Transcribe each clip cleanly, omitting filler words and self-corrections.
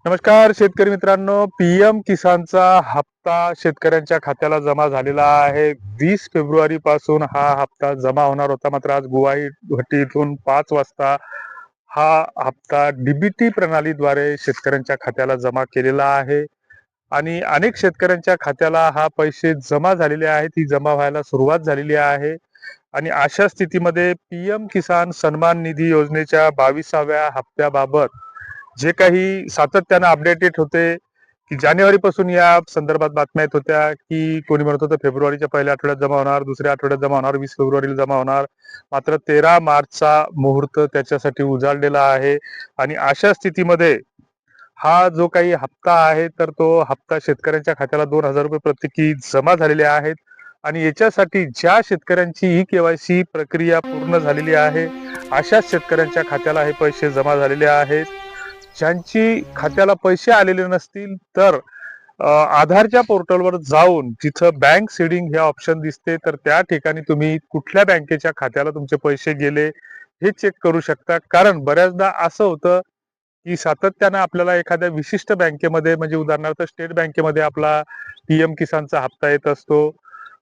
नमस्कार शेतकरी मित्रांनो. पीएम किसानचा हप्ता शेतकऱ्यांच्या खात्याला जमा झालेला आहे. 20 फेब्रुवारी पासून हा हप्ता जमा होणार होता. मात्र आज गुवाहाटी इथून 5 वाजता हा हप्ता डीबीटी प्रणालीद्वारे शेतकऱ्यांच्या खात्याला जमा केलेला आहे. आणि अनेक शेतकऱ्यांच्या खात्याला हा पैसे जमा झालेले आहेत. ही जमा व्हायला सुरुवात झालेली आहे. आणि अशा स्थितीमध्ये पीएम किसान सन्मान निधी योजनेच्या 22व्या हप्त्याबाबत जे काही सातत्यानं अपडेटेड होते की जानेवारी पासून या संदर्भात बातम्या येत होत्या की कोणी म्हणत होतं फेब्रुवारीच्या पहिल्या आठवड्यात जमा होणार, दुसऱ्या आठवड्यात जमा होणार, 20 फेब्रुवारीला जमा होणार. मात्र 13 मार्चचा मुहूर्त त्याच्यासाठी उजाडलेला आहे. आणि अशा स्थितीमध्ये हा जो काही हप्ता आहे तर तो हप्ता शेतकऱ्यांच्या खात्याला 2,000 रुपये प्रत्येकी जमा झालेले आहेत. आणि याच्यासाठी ज्या शेतकऱ्यांची ही केवायसी प्रक्रिया पूर्ण झालेली आहे अशाच शेतकऱ्यांच्या खात्याला हे पैसे जमा झालेले आहेत. ज्यांची खात्याला पैसे आलेले नसतील तर आधारच्या पोर्टलवर जाऊन जिथं बँक सीडिंग हे ऑप्शन दिसते तर त्या ठिकाणी तुम्ही कुठल्या बँकेच्या खात्याला तुमचे पैसे गेले हे चेक करू शकता. कारण बऱ्याचदा असं होतं की सातत्यानं आपल्याला एखाद्या विशिष्ट बँकेमध्ये म्हणजे उदाहरणार्थ स्टेट बँकेमध्ये आपला पीएम किसानचा हप्ता येत असतो.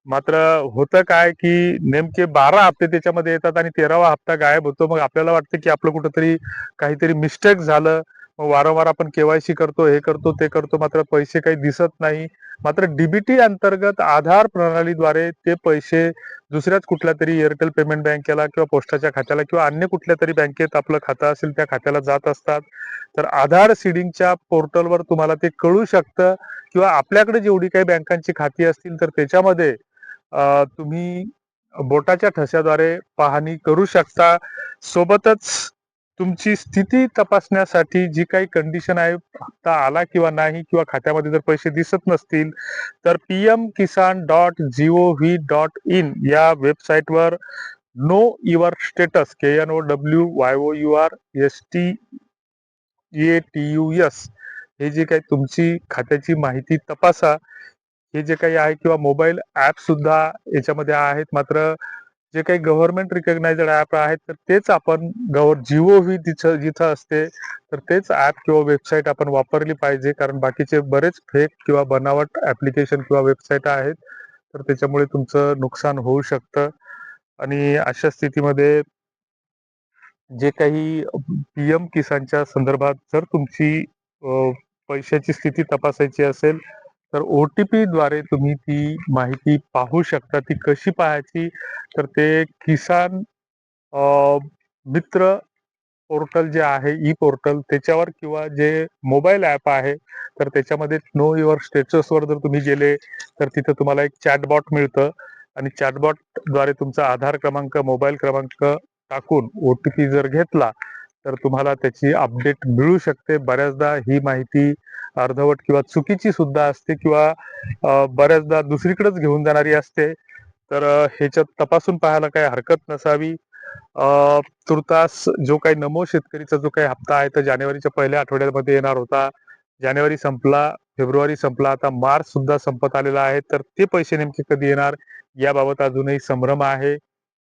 मात्र होतं काय की नेमके 12 हप्ते त्याच्यामध्ये येतात आणि 13वा हप्ता गायब होतो. मग आपल्याला वाटतं की आपलं कुठंतरी काहीतरी मिस्टेक झालं. मग वारंवार आपण केवायसी करतो, हे करतो, ते करतो, मात्र पैसे काही दिसत नाही. मात्र डीबीटी अंतर्गत आधार प्रणालीद्वारे ते पैसे दुसऱ्याच कुठल्या तरी एअरटेल पेमेंट बँकेला किंवा पोस्टाच्या खात्याला किंवा अन्य कुठल्या तरी बँकेत आपलं खातं असेल त्या खात्याला जात असतात. तर आधार सीडिंगच्या पोर्टलवर तुम्हाला ते कळू शकतं किंवा आपल्याकडे जेवढी काही बँकांची खाती असतील तर त्याच्यामध्ये तुम्ही बोटाच्या ठश्याद्वारे पाहणी करू शकता. सोबतच तुमची स्थिती तपासण्यासाठी जी काही कंडिशन आहे, हप्ता आला किंवा नाही किंवा खात्यामध्ये जर पैसे दिसत नसतील तर pmkisan.gov.in या वेबसाईटवर नो युअर स्टेटस KNOWYOURSTATUS हे जे काही तुमची खात्याची माहिती तपासा. हे जे काही आहे किंवा मोबाईल ऍप सुद्धा याच्यामध्ये आहेत. मात्र जे काही गव्हर्नमेंट रिकग्नाइज्ड ऍप आहेत तर तेच आपण जीओव्ही तिथं जिथं असते तर तेच ऍप किंवा वेबसाईट आपण वापरली पाहिजे. कारण बाकीचे बरेच फेक किंवा बनावट ऍप्लिकेशन किंवा वेबसाईट आहेत तर त्याच्यामुळे तुमचं नुकसान होऊ शकतं. आणि अशा स्थितीमध्ये जे काही पीएम किसानच्या संदर्भात जर तुमची पैशाची स्थिती तपासायची असेल तर OTP द्वारे तुम्ही ती माहिती पाहू शकता. ती कशी पाहायची तर ते किसान मित्र पोर्टल जे आहे ई पोर्टल त्याच्यावर किंवा जे मोबाईल ऍप आहे तर त्याच्यामध्ये नो युअर स्टेटसवर जर तुम्ही गेले तर तिथं तुम्हाला एक चॅटबॉट मिळतं. आणि चॅटबॉट द्वारे तुमचा आधार क्रमांक, मोबाईल क्रमांक टाकून OTP जर घेतला तर तुम्हाला त्याची अपडेट मिळू शकते. बऱ्याचदा ही माहिती अर्धवट किंवा चुकीची सुद्धा असते किंवा बऱ्याचदा दुसरीकडेच घेऊन जाणारी असते. तर ह्याच्यात तपासून पाहायला काही हरकत नसावी. तुर्तास जो काही नमो शेतकरीचा जो काही हप्ता आहे तर जानेवारीच्या पहिल्या आठवड्यामध्ये येणार होता. जानेवारी संपला, फेब्रुवारी संपला, आता मार्च सुद्धा संपत आलेला आहे. तर ते पैसे नेमके कधी येणार याबाबत अजूनही संभ्रम आहे.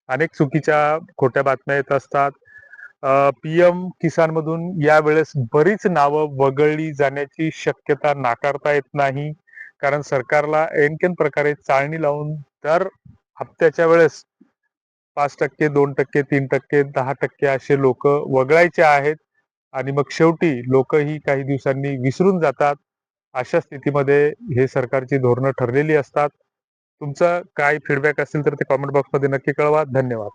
अनेक चुकीच्या खोट्या बातम्या येत असतात. पीएम किसान मधून यावेळेस बरीच नावं वगळली जाण्याची शक्यता नाकारता येत नाही. कारण सरकारला ऐनकेन प्रकारे चाळणी लावून दर हप्त्याच्या वेळेस 5%, 2%, 3%, 10% असे लोक वगळायचे आहेत. आणि मग शेवटी लोक ही काही दिवसांनी विसरून जातात. अशा स्थितीमध्ये हे सरकारची धोरणं ठरलेली असतात. तुमचा काय फीडबॅक असेल तर ते कॉमेंट बॉक्समध्ये नक्की कळवा. धन्यवाद.